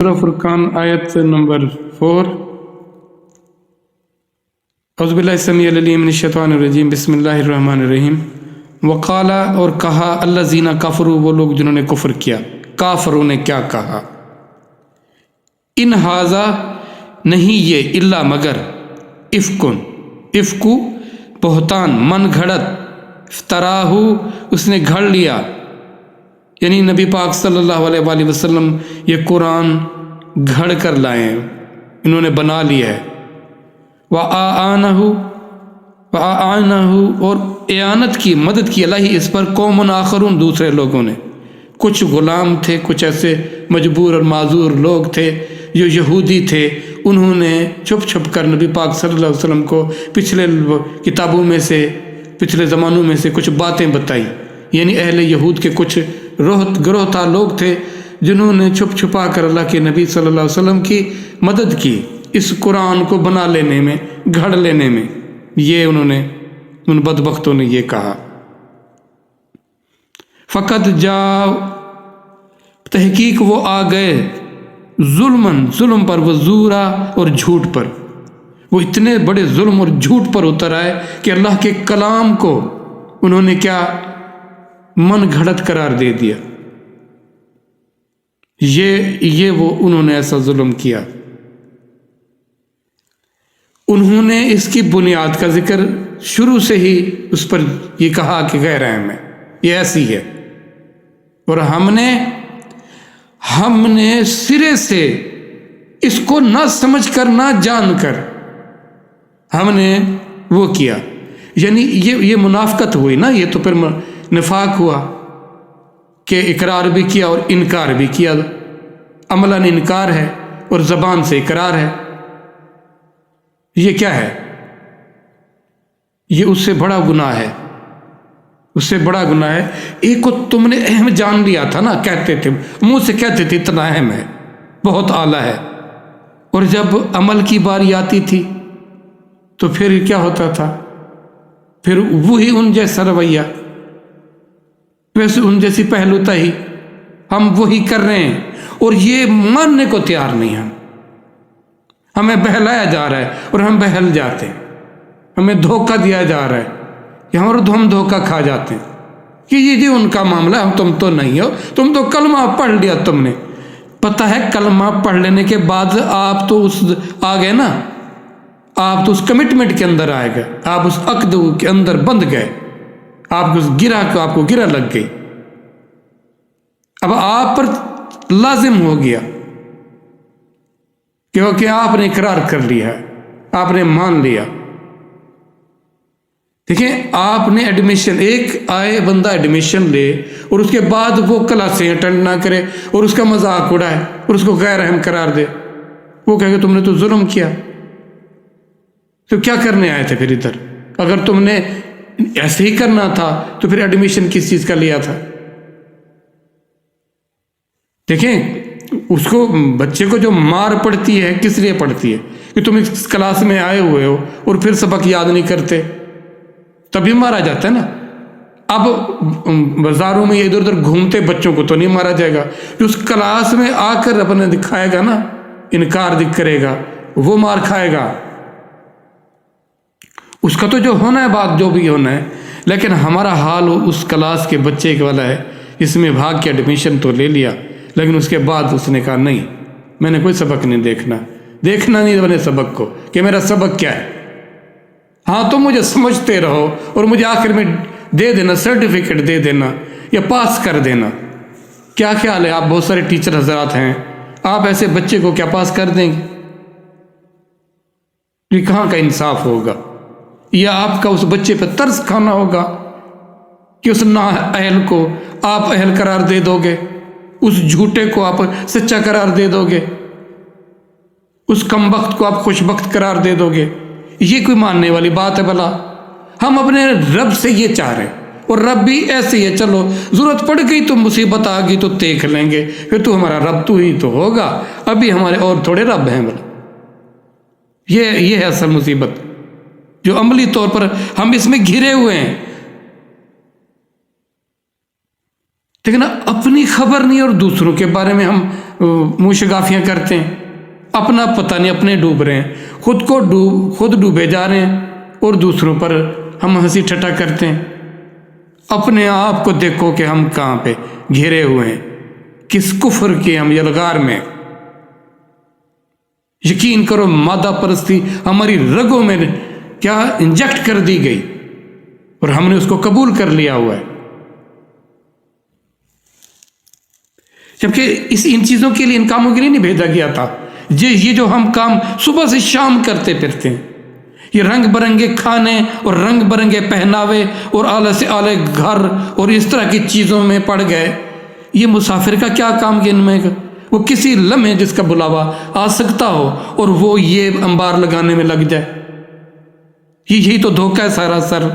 سورہ فرقان آیت نمبر 4۔ اعوذ باللہ السمیع العلیم من الشیطان الرجیم، بسم اللہ الرحمن الرحیم۔ وقال، اور کہا، الذین کفروا، وہ لوگ جنہوں نے کفر کیا، کافروں نے کیا کہا، ان ھذا، نہیں یہ، الا مگر، افکن، افکو، بہتان، من گھڑت، افتراہ، اس نے گھڑ لیا، یعنی نبی پاک صلی اللہ علیہ وآلہ وسلم یہ قرآن گھڑ کر لائے ہیں، انہوں نے بنا لیا ہے۔ وَآآنَهُ، اور اعانت کی، مدد کی علیہ اس پر، قوم آخرون، دوسرے لوگوں نے، کچھ غلام تھے، کچھ ایسے مجبور اور معذور لوگ تھے جو یہودی تھے، انہوں نے چھپ چھپ کر نبی پاک صلی اللہ علیہ وسلم کو پچھلے کتابوں میں سے، پچھلے زمانوں میں سے کچھ باتیں بتائی، یعنی اہل یہود کے کچھ گروہ تھا، لوگ تھے جنہوں نے چھپ چھپا کر اللہ کے نبی صلی اللہ علیہ وسلم کی مدد کی اس قرآن کو بنا لینے میں، گھڑ لینے میں۔ یہ انہوں نے، ان بدبختوں نے یہ کہا۔ فقط جاؤ، تحقیق وہ آ گئے، ظلم پر، وہ زورا، اور جھوٹ پر، وہ اتنے بڑے ظلم اور جھوٹ پر اتر آئے کہ اللہ کے کلام کو انہوں نے کیا، من گھڑت قرار دے دیا۔ یہ وہ انہوں نے ایسا ظلم کیا۔ انہوں نے اس کی بنیاد کا ذکر شروع سے ہی اس پر یہ کہا کہ غیر اہم ہے، یہ ایسی ہے، اور ہم نے سرے سے اس کو نہ سمجھ کر، نہ جان کر ہم نے وہ کیا، یعنی یہ منافقت ہوئی نا، یہ تو پھر نفاق ہوا کہ اقرار بھی کیا اور انکار بھی کیا، عملاً انکار ہے اور زبان سے اقرار ہے۔ یہ کیا ہے؟ یہ اس سے بڑا گناہ ہے، اس سے بڑا گناہ ہے۔ ایک کو تم نے اہم جان لیا تھا نا، کہتے تھے، منہ سے کہتے تھے اتنا اہم ہے، بہت اعلیٰ ہے، اور جب عمل کی باری آتی تھی تو پھر کیا ہوتا تھا؟ پھر وہی ان جیسا رویہ، ویسے ان جیسی پہلوتا ہی، ہم وہی کر رہے ہیں، اور یہ ماننے کو تیار نہیں ہیں۔ ہمیں بہلایا جا رہا ہے اور ہم بہل جاتے ہیں، ہمیں دھوکہ دیا جا رہا ہے، اور ہم دھوکہ کھا جاتے ہیں کہ یہ جی ان کا معاملہ، تم تو نہیں ہو، تم تو کلمہ پڑھ لیا تم نے۔ پتہ ہے کلمہ پڑھ لینے کے بعد آپ تو اس آ گئے نا، آپ تو اس کمٹمنٹ کے اندر آئے گئے، آپ اس عقد کے اندر بند گئے، آپ کو گرہ لگ گئی، اب آپ پر لازم ہو گیا کیونکہ آپ نے اقرار کر لیا ہے، آپ نے مان لیا۔ دیکھیں، آپ نے ایڈمیشن، ایک آئے بندہ ایڈمیشن لے اور اس کے بعد وہ کلاسیں اٹینڈ نہ کرے اور اس کا مذاق اڑائے اور اس کو غیر اہم قرار دے، وہ کہے کہ تم نے تو ظلم کیا، تو کیا کرنے آئے تھے پھر ادھر؟ اگر تم نے ایسے ہی کرنا تھا تو پھر ایڈمیشن کس چیز کا لیا تھا؟ دیکھیں، اس کو، بچے کو جو مار پڑتی ہے کس لیے پڑتی ہے؟ کہ تم اس کلاس میں آئے ہوئے ہو اور پھر سبق یاد نہیں کرتے، تبھی مارا جاتا ہے نا۔ اب بازاروں میں ادھر ادھر گھومتے بچوں کو تو نہیں مارا جائے گا، جو اس کلاس میں آ کر اپنے دکھائے گا نا، انکار کرے گا، وہ مار کھائے گا۔ اس کا تو جو ہونا ہے، بات جو بھی ہونا ہے، لیکن ہمارا حال اس کلاس کے بچے والا ہے، اس میں بھاگ کے ایڈمیشن تو لے لیا، لیکن اس کے بعد اس نے کہا نہیں، میں نے کوئی سبق نہیں دیکھنا نہیں بنے سبق کو، کہ میرا سبق کیا ہے۔ ہاں تم مجھے سمجھتے رہو اور مجھے آخر میں دے دینا، سرٹیفکیٹ دے دینا یا پاس کر دینا۔ کیا خیال ہے، آپ بہت سارے ٹیچر حضرات ہیں، آپ ایسے بچے کو کیا پاس کر دیں گے؟ یہ کہاں کا انصاف ہوگا؟ یا آپ کا اس بچے پہ ترس کھانا ہوگا کہ اس نا اہل کو آپ اہل قرار دے دو گے، اس جھوٹے کو آپ سچا قرار دے دو گے، اس کم بخت کو آپ خوش بخت قرار دے دو گے؟ یہ کوئی ماننے والی بات ہے بھلا؟ ہم اپنے رب سے یہ چاہ رہے ہیں، اور رب بھی ایسے ہی ہے، چلو ضرورت پڑ گئی تو مصیبت آ گئی تو دیکھ لیں گے، پھر تو ہمارا رب تو ہی تو ہوگا، ابھی ہمارے اور تھوڑے رب ہیں بھلا۔ یہ ہے اصل مصیبت، جو عملی طور پر ہم اس میں گھرے ہوئے ہیں۔ لیکن اپنی خبر نہیں اور دوسروں کے بارے میں ہم منہ شگافیاں کرتے ہیں، اپنا پتہ نہیں، اپنے ڈوب رہے ہیں، خود ڈوبے جا رہے ہیں اور دوسروں پر ہم ہنسی ٹھٹا کرتے ہیں۔ اپنے آپ کو دیکھو کہ ہم کہاں پہ گھرے ہوئے ہیں، کس کفر کے ہم یلغار میں۔ یقین کرو مادہ پرستی ہماری رگوں میں کیا انجیکٹ کر دی گئی اور ہم نے اس کو قبول کر لیا ہوا ہے، جبکہ ان چیزوں کے لیے، ان کاموں کے لیے نہیں بھیجا گیا تھا۔ یہ جو ہم کام صبح سے شام کرتے پھرتے ہیں، یہ رنگ برنگے کھانے اور رنگ برنگے پہناوے اور اعلیٰ سے اعلیٰ گھر اور اس طرح کی چیزوں میں پڑ گئے، یہ مسافر کا کیا کام کہ ان میں وہ کسی لمحے جس کا بلاوا آ سکتا ہو اور وہ یہ انبار لگانے میں لگ جائے، یہی تو دھوکہ ہے سارا سر۔